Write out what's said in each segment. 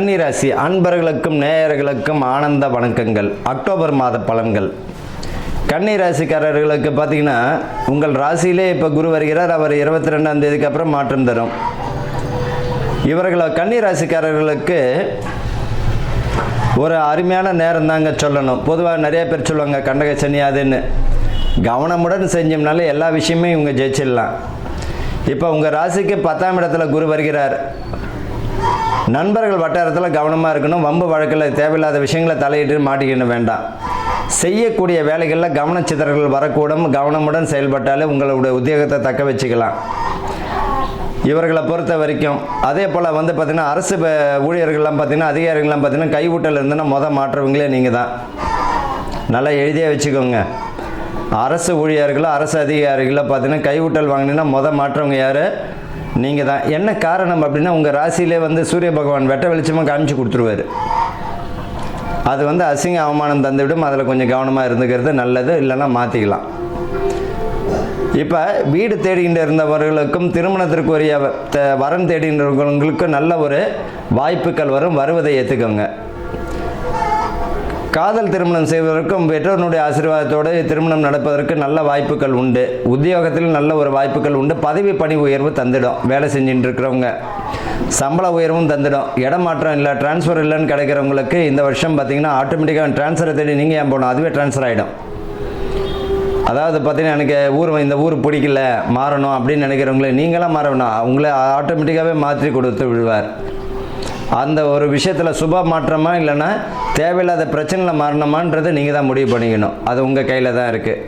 கன்னிராசி அன்பர்களுக்கும் நேயர்களுக்கும் ஆனந்த வணக்கங்கள். அக்டோபர் மாத பலன்கள். கன்னிராசிக்காரர்களுக்கு பார்த்தீங்கன்னா உங்கள் ராசியிலே இப்போ குரு வருகிறார். அவர் 22ஆம் தேதிக்கு அப்புறம் மாற்றம் தரும். இவர்களை கன்னிராசிக்காரர்களுக்கு ஒரு அருமையான நேரம் தாங்க சொல்லணும். பொதுவாக நிறைய பேர் சொல்லுவாங்க கண்டக சனியாதுன்னு. கவனமுடன் செஞ்சோம்னாலே எல்லா விஷயமே இவங்க ஜெயிச்சிடலாம். இப்போ உங்கள் ராசிக்கு 10ஆம் இடத்துல குரு வருகிறார். நண்பர்கள் வட்டாரத்தில் கவனமாக இருக்கணும். வம்பு வழக்கில் தேவையில்லாத விஷயங்களை தலையிட்டு மாட்டிக்கிட வேண்டாம். செய்யக்கூடிய வேலைகளில் கவனச்சிதறல்கள் வரக்கூடும். கவனமுடன் செயல்பட்டாலே உங்களுடைய உத்தியோகத்தை தக்க வச்சுக்கலாம். இவர்களை பொறுத்த வரைக்கும் அதே போல் பார்த்திங்கன்னா அரசு ஊழியர்கள்லாம் பார்த்திங்கன்னா அதிகாரிகள்லாம் பார்த்திங்கன்னா கைவிட்டல் இருந்துன்னா மாற்றவங்களே நீங்கள் தான். நல்லா எழுதியே வச்சுக்கோங்க. அரசு ஊழியர்களோ அரசு அதிகாரிகளோ பார்த்திங்கன்னா கைவிட்டல் வாங்கினீங்கன்னா மாற்றவங்க யார்? நீங்கள் தான். என்ன காரணம் அப்படின்னா உங்கள் ராசியிலே சூரிய பகவான் வெட்ட வெளிச்சமாக காமிச்சு கொடுத்துருவார். அது அசிங்க அவமானம் தந்துவிடும். அதில் கொஞ்சம் கவனமாக இருந்துக்கிறது நல்லது. இல்லைன்னா மாற்றிக்கலாம். இப்போ வீடு தேடிகிட்டு இருந்தவர்களுக்கும் திருமணத்திற்குரிய வரன் தேடிகின்றவர்களுக்கும் நல்ல ஒரு வாய்ப்புகள் வரும். வருவதை ஏற்றுக்கோங்க. காதல் திருமணம் செய்வதற்கும் பெற்றோருடைய ஆசீர்வாதத்தோடு திருமணம் நடப்பதற்கு நல்ல வாய்ப்புகள் உண்டு. உத்தியோகத்தில் நல்ல ஒரு வாய்ப்புகள் உண்டு. பதவி பணி உயர்வு தந்துடும். வேலை செஞ்சுட்டு இருக்கிறவங்க சம்பள உயர்வும் தந்துடும். இடமாற்றம் இல்லை, டிரான்ஸ்ஃபர் இல்லைன்னு கிடைக்கிறவங்களுக்கு இந்த வருஷம் பார்த்திங்கன்னா ஆட்டோமேட்டிக்காக டிரான்ஸ்ஃபரை தேடி நீங்கள் ஏன் போகணும், அதுவே டிரான்ஸ்ஃபர் ஆகிடும். அதாவது பார்த்திங்கன்னா எனக்கு இந்த ஊர் பிடிக்கல மாறணும் அப்படின்னு நினைக்கிறவங்களே நீங்களாம் மாறணும். அவங்களே ஆட்டோமேட்டிக்காகவே மாற்றி கொடுத்து விடுவார். அந்த ஒரு விஷயத்தில் சுப மாற்றமா இல்லைன்னா தேவையில்லாத பிரச்சனையில் மாறணுமான்றதை நீங்கள் தான் முடிவு பண்ணிக்கணும். அது உங்கள் கையில் தான் இருக்குது.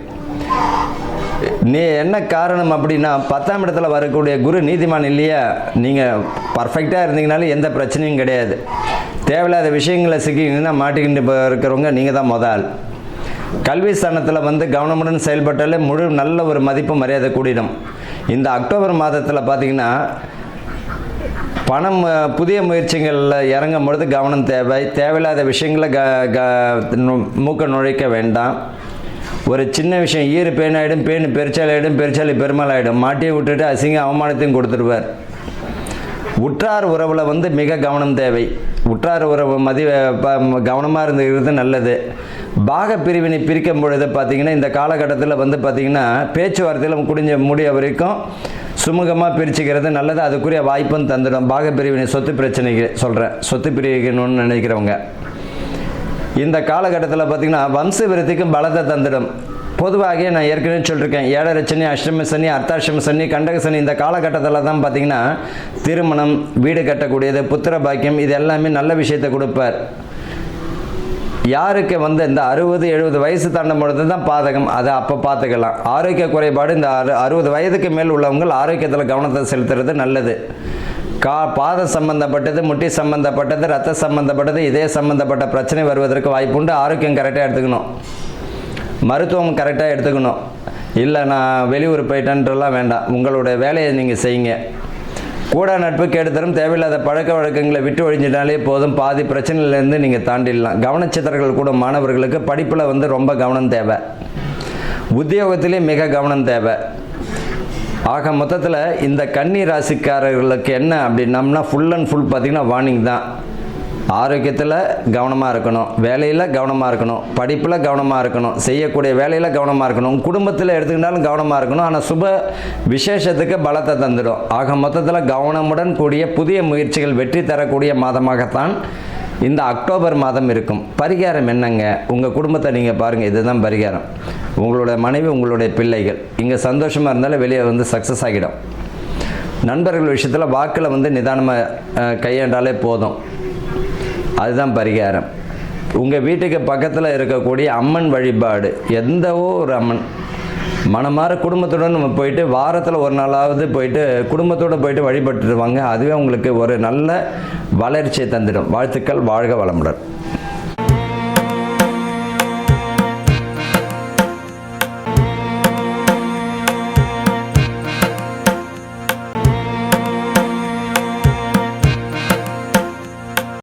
என்ன காரணம் அப்படின்னா 10ஆம் இடத்துல வரக்கூடிய குரு நீதிமான் இல்லையா? நீங்கள் பர்ஃபெக்டாக இருந்தீங்கனாலும் எந்த பிரச்சனையும் கிடையாது. தேவையில்லாத விஷயங்களை சிக்கிங்கன்னா மாட்டிக்கிட்டு இருக்கிறவங்க நீங்கள் தான் முதல். கல்வி ஸ்தானத்தில் கவனமுடன் செயல்பட்டாலே நல்ல ஒரு மதிப்பு மரியாதை கூடிடும். இந்த அக்டோபர் மாதத்தில் பார்த்திங்கன்னா பணம் புதிய முயற்சிகளில் இறங்கும் பொழுது கவனம் தேவை. தேவையில்லாத விஷயங்களை மூக்க நுழைக்க வேண்டாம். ஒரு சின்ன விஷயம் ஈறு பேனாயிடும், பேனு பெருச்சாலாயிடும், பெருச்சாலி பெருமாளாயிடும். மாட்டியை விட்டுட்டு அசிங்க அவமானத்தையும் கொடுத்துருவார். உற்றார் உறவில் மிக கவனம் தேவை. உற்றார் உறவு கவனமாக இருந்துக்கிறது நல்லது. பாக பிரிவினை பிரிக்கும் பொழுது பார்த்திங்கன்னா இந்த காலகட்டத்தில் பார்த்திங்கன்னா பேச்சுவார்த்தையில் முடிய வரைக்கும் சுமூகமாக பிரிச்சுக்கிறது நல்லது. அதுக்குரிய வாய்ப்பும் தந்துடும். பாக பிரிவினை சொத்து பிரச்சனைக்கு சொல்கிறேன். சொத்து பிரிக்கணும்னு நினைக்கிறவங்க இந்த காலகட்டத்தில் பார்த்திங்கன்னா வம்ச விருத்திக்கும் பலத்தை தந்துடும். பொதுவாக நான் ஏற்கனவே சொல்லியிருக்கேன், 7 சனி, அஷ்டம சனி, அர்த்தாஷ்டம சனி, கண்டக சனி இந்த காலகட்டத்தில் தான் பார்த்திங்கன்னா திருமணம், வீடு கட்டக்கூடியது, புத்திர பாக்கியம் இது எல்லாமே நல்ல விஷயத்தை கொடுப்பார். யாருக்கு இந்த 60-70 வயசு தாண்டும் பொழுது தான் பாதகம், அதை அப்போ பார்த்துக்கலாம். ஆரோக்கிய குறைபாடு இந்த 60 வயதுக்கு மேல் உள்ளவங்க ஆரோக்கியத்தில் கவனத்தை செலுத்துறது நல்லது. பாதம் சம்பந்தப்பட்டது, முட்டி சம்பந்தப்பட்டது, ரத்த சம்பந்தப்பட்டது, இதய சம்பந்தப்பட்ட பிரச்சனை வருவதற்கு வாய்ப்புண்டு. ஆரோக்கியம் கரெக்டாக எடுத்துக்கணும். மருத்துவம் கரெக்டாக எடுத்துக்கணும். இல்லை நான் வெளியூர் போயிட்டேன்றலாம் வேண்டாம். உங்களுடைய வேலையை நீங்கள் செய்யுங்க. கூட நட்பு கெடுத்தரும். தேவையில்லாத பழக்க வழக்கங்களை விட்டு ஒழிஞ்சிட்டாலே போதும். பாதி பிரச்சனையிலேருந்து நீங்கள் தாண்டிடலாம். கவனச்சிதறல்கள் கூட மாணவர்களுக்கு படிப்பில் ரொம்ப கவனம் தேவை. உத்தியோகத்திலே மிக கவனம் தேவை. ஆக மொத்தத்தில் இந்த கன்னி ராசிக்காரர்களுக்கு என்ன அப்படின்னம்னா ஃபுல் அண்ட் ஃபுல் பார்த்திங்கன்னா வார்னிங் தான். ஆரோக்கியத்தில் கவனமாக இருக்கணும், வேலையில் கவனமாக இருக்கணும், படிப்பில் கவனமாக இருக்கணும், செய்யக்கூடிய வேலையில் கவனமாக இருக்கணும், குடும்பத்தில் எடுத்துக்கிட்டாலும் கவனமாக இருக்கணும். ஆனால் சுப விசேஷத்துக்கு பலத்தை தந்துடும். ஆக மொத்தத்தில் கவனமுடன் கூடிய புதிய முயற்சிகள் வெற்றி தரக்கூடிய மாதமாகத்தான் இந்த அக்டோபர் மாதம் இருக்கும். பரிகாரம் என்னங்க? உங்கள் குடும்பத்தை நீங்கள் பாருங்கள். இதுதான் பரிகாரம். உங்களோட மனைவி, உங்களுடைய பிள்ளைகள் இங்கே சந்தோஷமாக இருந்தாலும் வெளியே சக்ஸஸ் ஆகிடும். நண்பர்கள் விஷயத்தில் வாக்கில் நிதானமாக கையாண்டாலே போதும். அதுதான் பரிகாரம். உங்கள் வீட்டுக்கு பக்கத்தில் இருக்கக்கூடிய அம்மன் வழிபாடு, எந்த ஒரு அம்மன் மனமாற குடும்பத்துடன் நம்ம போயிட்டு வாரத்தில் ஒரு நாளாவது போயிட்டு குடும்பத்தோடு போயிட்டு வழிபட்டுருவாங்க. அதுவே உங்களுக்கு ஒரு நல்ல வளர்ச்சியை தந்துடும். வாழ்த்துக்கள். வாழ்க வளமுடன்.